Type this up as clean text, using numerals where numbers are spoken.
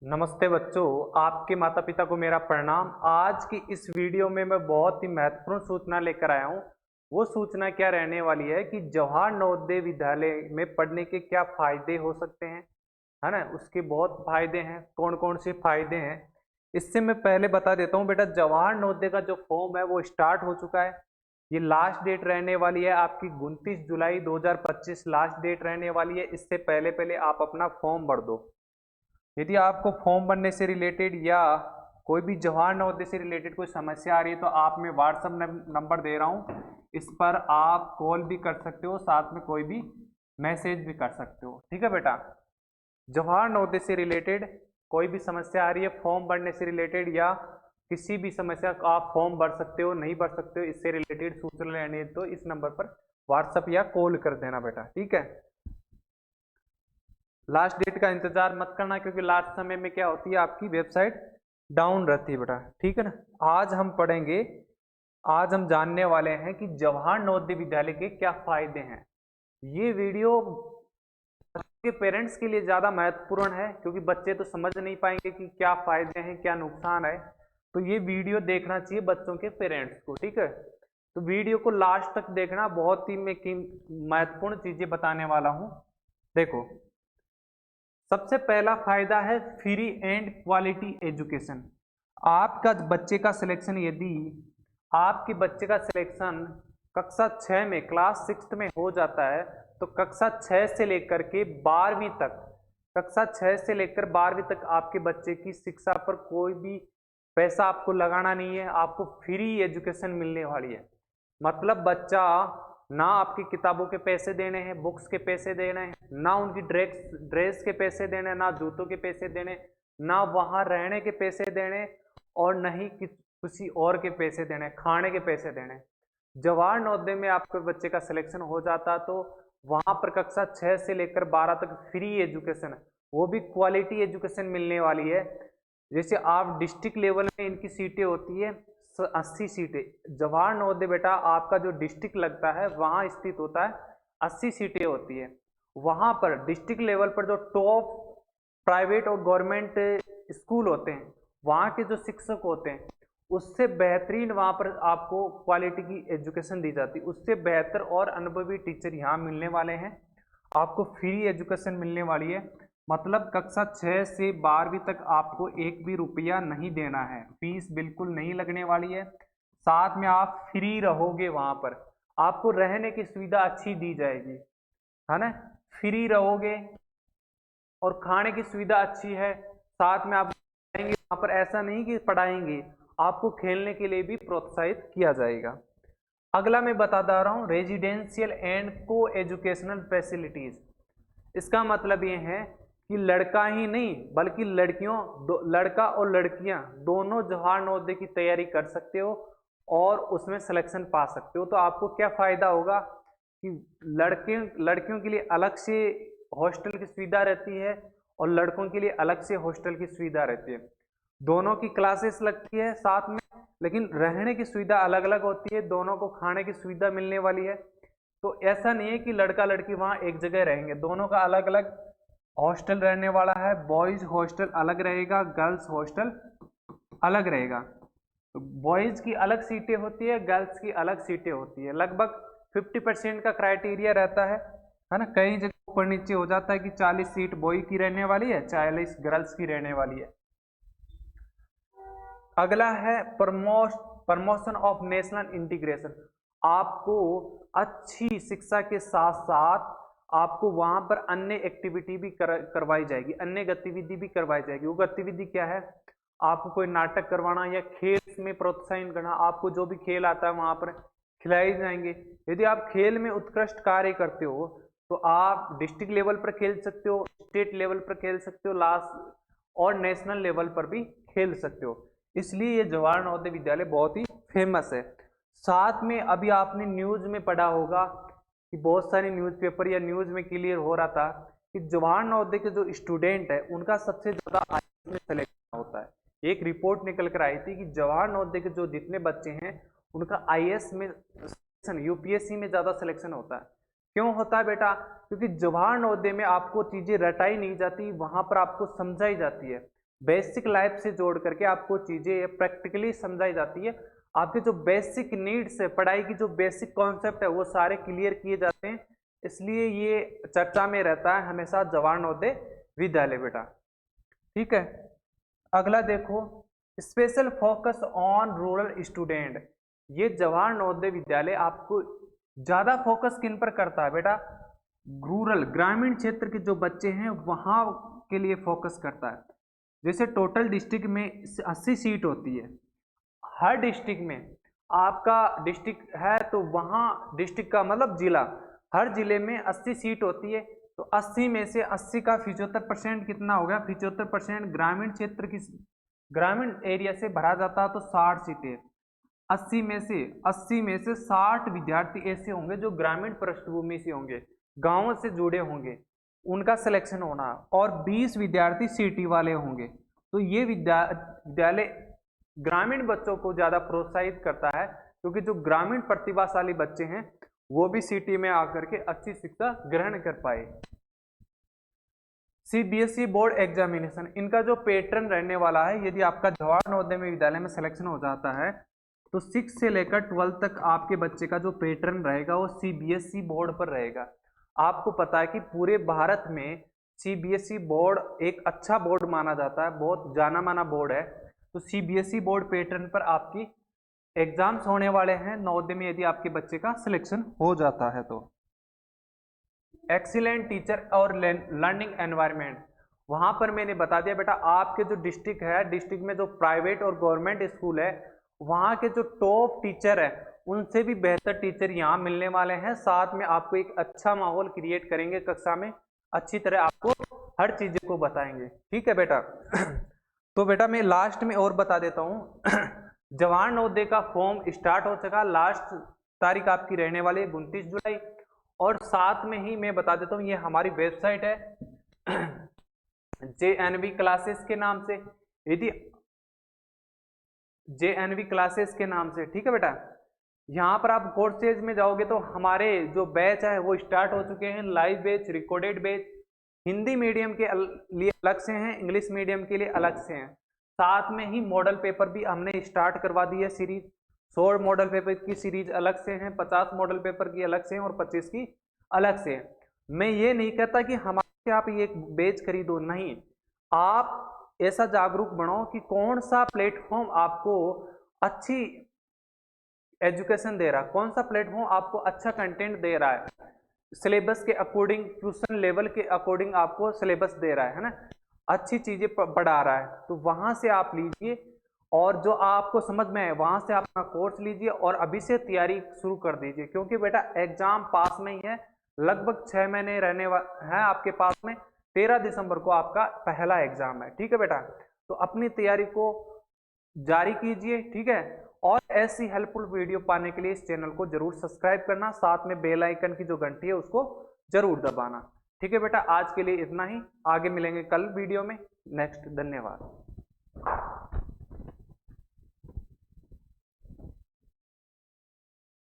नमस्ते बच्चों, आपके माता पिता को मेरा प्रणाम। आज की इस वीडियो में मैं बहुत ही महत्वपूर्ण सूचना लेकर आया हूँ। वो सूचना क्या रहने वाली है कि जवाहर नवोदय विद्यालय में पढ़ने के क्या फायदे हो सकते हैं, है ना। उसके बहुत फायदे हैं। कौन कौन से फायदे हैं इससे मैं पहले बता देता हूँ। बेटा, जवाहर नवोदय का जो फॉर्म है वो स्टार्ट हो चुका है। ये लास्ट डेट रहने वाली है आपकी 29 जुलाई 2025 लास्ट डेट रहने वाली है। इससे पहले पहले आप अपना फॉर्म भर दो। यदि आपको फॉर्म भरने से रिलेटेड या कोई भी जवाहर नवोदय से रिलेटेड कोई समस्या आ रही है तो आप मैं व्हाट्सएप नंबर दे रहा हूँ, इस पर आप कॉल भी कर सकते हो, साथ में कोई भी मैसेज भी कर सकते हो। ठीक है बेटा। जवाहर नवोदय से रिलेटेड कोई भी समस्या आ रही है फॉर्म भरने से रिलेटेड या किसी भी समस्या का आप फॉर्म भर सकते हो, नहीं भर सकते हो, इससे रिलेटेड सूचना लेनी है तो इस नंबर पर व्हाट्सएप या कॉल कर देना बेटा। ठीक है। लास्ट डेट का इंतजार मत करना, क्योंकि लास्ट समय में क्या होती है आपकी वेबसाइट डाउन रहती है बेटा। ठीक है ना। आज हम पढ़ेंगे, आज हम जानने वाले हैं कि जवाहर नवोदय विद्यालय के क्या फायदे हैं। ये वीडियो के पेरेंट्स के लिए ज्यादा महत्वपूर्ण है, क्योंकि बच्चे तो समझ नहीं पाएंगे कि क्या फायदे हैं क्या नुकसान है। तो ये वीडियो देखना चाहिए बच्चों के पेरेंट्स को। ठीक है। तो वीडियो को लास्ट तक देखना, बहुत ही मैं महत्वपूर्ण चीजें बताने वाला हूं। देखो, सबसे पहला फायदा है फ्री एंड क्वालिटी एजुकेशन। आपका बच्चे का सिलेक्शन, यदि आपके बच्चे का सिलेक्शन कक्षा 6 में क्लास 6 में हो जाता है तो कक्षा 6 से लेकर के 12वीं तक, कक्षा 6 से लेकर 12वीं तक आपके बच्चे की शिक्षा पर कोई भी पैसा आपको लगाना नहीं है। आपको फ्री एजुकेशन मिलने वाली है। मतलब बच्चा ना आपकी किताबों के पैसे देने हैं, बुक्स के पैसे देने हैं, ना उनकी ड्रेस के पैसे देने, ना जूतों के पैसे देने, ना वहां रहने के पैसे देने, और न ही किसी और के पैसे देने, खाने के पैसे देने। जवाहर नवोदय में आपके बच्चे का सिलेक्शन हो जाता तो वहां पर कक्षा 6 से लेकर 12 तक फ्री एजुकेशन, वो भी क्वालिटी एजुकेशन मिलने वाली है। जैसे आप डिस्ट्रिक्ट लेवल में इनकी सीटें होती है 80 सीटें। जवाहर नवोदय बेटा आपका जो डिस्ट्रिक्ट लगता है वहां स्थित होता है, 80 सीटें होती है। वहां पर डिस्ट्रिक्ट लेवल पर जो टॉप प्राइवेट और गवर्नमेंट स्कूल होते हैं, वहां के जो शिक्षक होते हैं उससे बेहतरीन वहां पर आपको क्वालिटी की एजुकेशन दी जाती है। उससे बेहतर और अनुभवी टीचर यहाँ मिलने वाले हैं। आपको फ्री एजुकेशन मिलने वाली है। मतलब कक्षा 6 से 12वीं तक आपको एक भी रुपया नहीं देना है, फीस बिल्कुल नहीं लगने वाली है। साथ में आप फ्री रहोगे, वहां पर आपको रहने की सुविधा अच्छी दी जाएगी, है ना। फ्री रहोगे और खाने की सुविधा अच्छी है। साथ में आप जाएंगे वहां पर, ऐसा नहीं कि पढ़ाएंगे, आपको खेलने के लिए भी प्रोत्साहित किया जाएगा। अगला मैं बता दे रहा हूं, रेजिडेंशियल एंड को एजुकेशनल फैसिलिटीज। इसका मतलब ये है कि लड़का ही नहीं बल्कि लड़कियों, लड़का और लड़कियां दोनों जवाहर नवोदय की तैयारी कर सकते हो और उसमें सिलेक्शन पा सकते हो। तो आपको क्या फायदा होगा कि लड़कियों के लिए अलग से हॉस्टल की सुविधा रहती है और लड़कों के लिए अलग से हॉस्टल की सुविधा रहती है। दोनों की क्लासेस लगती है साथ में, लेकिन रहने की सुविधा अलग अलग होती है। दोनों को खाने की सुविधा मिलने वाली है। तो ऐसा नहीं है कि लड़का लड़की वहां एक जगह रहेंगे, दोनों का अलग अलग हॉस्टल रहने वाला है। बॉयज हॉस्टल अलग रहेगा, गर्ल्स हॉस्टल अलग रहेगा। तो बॉयज की अलग सीटें होती है, गर्ल्स की अलग सीटें होती है। लगभग 50% का क्राइटेरिया रहता है ना। कई जगह ऊपर नीचे हो जाता है कि 40 सीट बॉय की रहने वाली है, 40 गर्ल्स की रहने वाली है। अगला है प्रमोशन ऑफ नेशनल इंटीग्रेशन। आपको अच्छी शिक्षा के साथ साथ आपको वहां पर अन्य एक्टिविटी भी करवाई जाएगी, अन्य गतिविधि भी करवाई जाएगी। वो गतिविधि क्या है? आपको कोई नाटक करवाना या खेल में प्रोत्साहन करना। आपको जो भी खेल आता है वहां पर खिलाए जाएंगे। यदि आप खेल में उत्कृष्ट कार्य करते हो तो आप डिस्ट्रिक्ट लेवल पर खेल सकते हो, स्टेट लेवल पर खेल सकते हो, लास्ट और नेशनल लेवल पर भी खेल सकते हो। इसलिए ये जवाहर नवोदय विद्यालय बहुत ही फेमस है। साथ में अभी आपने न्यूज में पढ़ा होगा कि बहुत सारे न्यूज़पेपर या न्यूज में क्लियर हो रहा था कि जवाहर नवोदय के जो स्टूडेंट है उनका सबसे ज्यादा आईएएस में सिलेक्शन होता है। एक रिपोर्ट निकल कर आई थी कि जवाहर नवोदय के जो जितने बच्चे हैं उनका आईएएस में सिलेक्शन, यूपीएससी में ज्यादा सिलेक्शन होता है। क्यों होता है बेटा? क्योंकि जवाहर नवोदय में आपको चीजें रटाई नहीं जाती, वहां पर आपको समझाई जाती है। बेसिक लाइफ से जोड़ करके आपको चीजें प्रैक्टिकली समझाई जाती है। आपके जो बेसिक नीड्स है, पढ़ाई की जो बेसिक कॉन्सेप्ट है वो सारे क्लियर किए जाते हैं, इसलिए ये चर्चा में रहता है हमेशा जवाहर नवोदय विद्यालय बेटा। ठीक है, अगला देखो, special focus on rural student. ये जवाहर नवोदय विद्यालय आपको ज्यादा फोकस किन पर करता है बेटा? रूरल, ग्रामीण क्षेत्र के जो बच्चे हैं वहां के लिए फोकस करता है। जैसे टोटल डिस्ट्रिक्ट में 80 सीट होती है, हर डिस्ट्रिक्ट में आपका डिस्ट्रिक्ट है तो वहां डिस्ट्रिक्ट का मतलब जिला, हर जिले में 80 सीट होती है। तो 80 में से 80 का 75% कितना हो गया? 75% ग्रामीण क्षेत्र की, ग्रामीण एरिया से भरा जाता है तो 60 सीटें। 80 में से 60 विद्यार्थी ऐसे होंगे जो ग्रामीण पृष्ठभूमि से होंगे, गांवों से जुड़े होंगे, उनका सिलेक्शन होना, और 20 विद्यार्थी सिटी वाले होंगे। तो ये विद्यालय ग्रामीण बच्चों को ज्यादा प्रोत्साहित करता है, क्योंकि जो ग्रामीण प्रतिभाशाली बच्चे हैं वो भी सिटी में आकर के अच्छी शिक्षा ग्रहण कर पाए। सीबीएसई बोर्ड एग्जामिनेशन, इनका जो पैटर्न रहने वाला है, यदि आपका जवाहर नवोदय विद्यालय में सिलेक्शन हो जाता है तो 6 से लेकर 12 तक आपके बच्चे का जो पैटर्न रहेगा वो सीबीएसई बोर्ड पर रहेगा। आपको पता है कि पूरे भारत में सीबीएसई बोर्ड एक अच्छा बोर्ड माना जाता है, बहुत जाना माना बोर्ड है। तो सीबीएसई बोर्ड पैटर्न पर आपकी एग्जाम्स होने वाले हैं नवोदय में, यदि आपके बच्चे का सिलेक्शन हो जाता है तो। एक्सीलेंट टीचर और लर्निंग एनवायरनमेंट, वहां पर मैंने बता दिया बेटा, आपके जो डिस्ट्रिक्ट है, डिस्ट्रिक्ट में जो प्राइवेट और गवर्नमेंट स्कूल है वहां के जो टॉप टीचर है उनसे भी बेहतर टीचर यहाँ मिलने वाले हैं। साथ में आपको एक अच्छा माहौल क्रिएट करेंगे, कक्षा में अच्छी तरह आपको हर चीज को बताएंगे। ठीक है बेटा। तो बेटा मैं लास्ट में और बता देता हूँ, जवाहर नवोदय का फॉर्म स्टार्ट हो चुका, लास्ट तारीख आपकी रहने वाली है 29 जुलाई। और साथ में ही मैं बता देता हूँ ये हमारी वेबसाइट है JNV क्लासेस के नाम से, यदि JNV क्लासेस के नाम से, ठीक है बेटा। यहाँ पर आप कोर्सेज में जाओगे तो हमारे जो बैच है वो स्टार्ट हो चुके हैं, live batch, recorded batch, Hindi medium के लिए अलग से हैं, इंग्लिश मीडियम के लिए अलग से हैं। साथ में ही मॉडल पेपर भी हमने स्टार्ट करवा दी है सीरीज, 100 मॉडल पेपर की सीरीज अलग से हैं, 50 मॉडल पेपर की अलग से हैं और 25 की अलग से हैं। मैं ये नहीं कहता कि हमारे आप ये बैच खरीदो, नहीं, आप ऐसा जागरूक बनो कि कौन सा प्लेटफॉर्म आपको अच्छी एजुकेशन दे रहा है, कौन सा प्लेटफॉर्म आपको अच्छा कंटेंट दे रहा है, सिलेबस के अकॉर्डिंग, ट्यूशन लेवल के अकॉर्डिंग आपको सिलेबस दे रहा है ना, अच्छी चीजें पढ़ा रहा है, तो वहां से आप लीजिए और जो आपको समझ में है वहां से आप अपना कोर्स लीजिए और अभी से तैयारी शुरू कर दीजिए। क्योंकि बेटा एग्जाम पास में ही है, लगभग 6 महीने रहने हैं आपके पास में, 13 दिसंबर को आपका पहला एग्जाम है। ठीक है बेटा, तो अपनी तैयारी को जारी कीजिए। ठीक है, और ऐसी हेल्पफुल वीडियो पाने के लिए इस चैनल को जरूर सब्सक्राइब करना, साथ में बेल आइकन की जो घंटी है उसको जरूर दबाना। ठीक है बेटा, आज के लिए इतना ही, आगे मिलेंगे कल वीडियो में। नेक्स्ट, धन्यवाद।